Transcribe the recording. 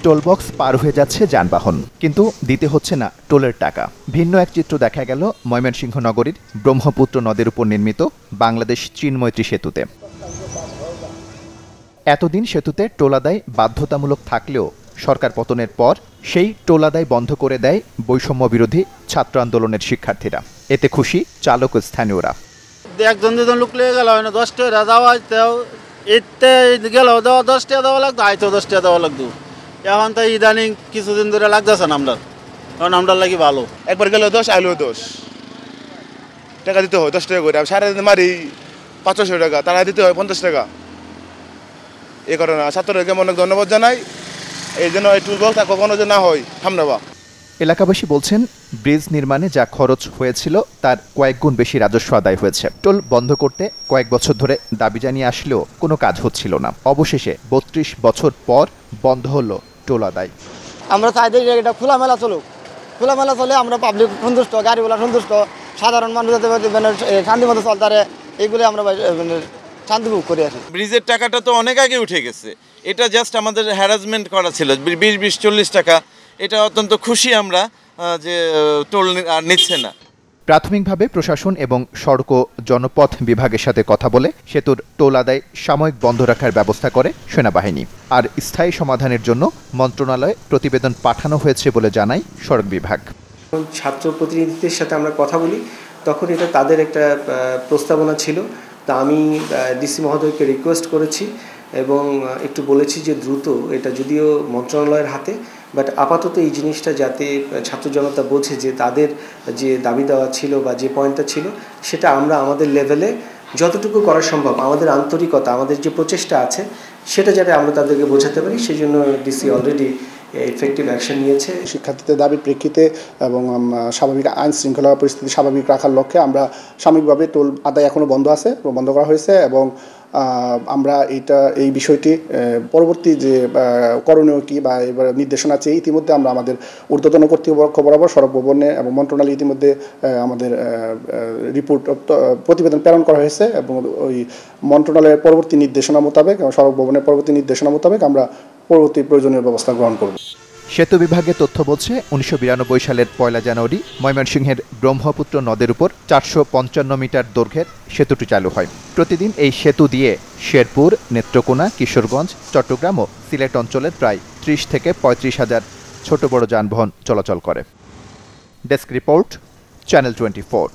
টোলবক্স পার হয়ে যাচ্ছে যানবাহন, কিন্তু দিতে হচ্ছে না টোলের টাকা। ভিন্ন এক চিত্র দেখা গেল ময়মনসিংহ নগরীর ব্রহ্মপুত্র নদের উপর নির্মিত বাংলাদেশ চীন মৈত্রী সেতুতে। এতদিন সেতুতে টোল আদায় বাধ্যতামূলক থাকলেও সরকার পতনের পর সেই টোল আদায় বন্ধ করে দেয় বৈষম্য বিরোধী ছাত্র আন্দোলনের শিক্ষার্থীরা। এতে খুশি চালক ও স্থানীয়রা। একজন দুজন লোক লেগে গেল 10 টাকা যাওয়া এতে গেল 10 টাকা দেওয়া লাগতো, আইতো 10 টাকা দেওয়া লাগতো। এখন তো ইদানিং কিছুদিন ধরে লাগতেছে না আমরা, কারণ আমরা লাগি ভালো। একবার গেল 10 আইলো 10 টাকা দিতে হয়, 10 টাকা করে। আমি সারাদিন মারি 500 টাকা, তারা দিতে হয় 50 টাকা। এই কারণে ছাত্রদেরকে অনেক ধন্যবাদ জানাই। এই জন্য এই টুলবক্স কখনো যে না হয় সামনেবা। এলাকাবাসী বলছেন, ব্রিজ নির্মাণে যা খরচ হয়েছিল তার কয়েক গুণ বেশি রাজস্ব আদায় হয়েছে। টোল বন্ধ করতে কয়েক বছর ধরে দাবি জানিয়ে আসলেও কোনো কাজ হচ্ছিল না। অবশেষে 32 বছর পর বন্ধ হলো টোল আদায়। আমরা চাই যে এটা খোলামেলা চলুক, খোলামেলা চলে আমরা পাবলিক সন্তুষ্ট, গাড়িওয়ালা সন্তুষ্ট, সাধারণ মানুষ যাতে শান্তিমতো চলতারে, এইগুলো আমরা শান্তিভোগ করে আসি। ব্রিজের টাকাটা তো অনেক আগে উঠে গেছে, এটা জাস্ট আমাদের হ্যারাসমেন্ট করা ছিল 20-40 টাকা। এটা অত্যন্ত খুশি আমরা যে টোল আর নিচ্ছে না। প্রাথমিকভাবে প্রশাসন এবং সড়ক ও জনপথ বিভাগের সাথে কথা বলে সেতুর টোল আদায় সাময়িক বন্ধ রাখার ব্যবস্থা করে সেনাবাহিনী। আর স্থায়ী সমাধানের জন্য মন্ত্রণালয়ে প্রতিবেদন পাঠানো হয়েছে বলে জানায় সড়ক বিভাগ। ছাত্র প্রতিনিধিদের সাথে আমরা কথা বলি, তখন এটা তাদের একটা প্রস্তাবনা ছিল। তা আমি ডিসি মহোদয়কে রিকোয়েস্ট করেছি এবং একটু বলেছি যে দ্রুত এটা যদিও মন্ত্রণালয়ের হাতে, বাট আপাতত এই জিনিসটা যাতে ছাত্র জনতা বোঝে যে তাদের যে দাবি দেওয়া ছিল বা যে পয়েন্টটা ছিল সেটা আমরা আমাদের লেভেলে যতটুকু করা সম্ভব, আমাদের আন্তরিকতা, আমাদের যে প্রচেষ্টা আছে সেটা যাতে আমরা তাদেরকে বোঝাতে পারি, সেই জন্য ডিসি অলরেডি এফেক্টিভ অ্যাকশন নিয়েছে। শিক্ষার্থীদের দাবির প্রেক্ষিতে এবং স্বাভাবিক আইন শৃঙ্খলা পরিস্থিতি স্বাভাবিক রাখার লক্ষ্যে আমরা সাময়িকভাবে টোল আদায় এখনও বন্ধ আছে, বন্ধ করা হয়েছে এবং আমরা এই বিষয়টি পরবর্তী যে করণীয় কি বা এবার নির্দেশনা চেয়ে ইতিমধ্যে আমরা আমাদের ঊর্ধ্বতন কর্তৃপক্ষ বরাবর সড়ক ভবনে এবং মন্ত্রণালয় ইতিমধ্যে আমাদের রিপোর্ট প্রতিবেদন প্রেরণ করা হয়েছে এবং ওই মন্ত্রণালয়ের পরবর্তী নির্দেশনা মোতাবেক এবং সড়ক ভবনের পরবর্তী নির্দেশনা মোতাবেক আমরা পরবর্তী প্রয়োজনীয় ব্যবস্থা গ্রহণ করব। সেতু বিভাগের তথ্য বলছে 1992 সালের 1 জানুয়ারি ময়মনসিংহের ব্রহ্মপুত্র নদের উপর 455 মিটার দৈর্ঘ্যের সেতুটি চালু হয়। প্রতিদিন এই সেতু দিয়ে শেরপুর, নেত্রকোনা, কিশোরগঞ্জ, চট্টগ্রাম ও সিলেট অঞ্চলের প্রায় 30 থেকে 35 হাজার ছোট বড় যানবাহন চলাচল করে। Desk report, channel 24।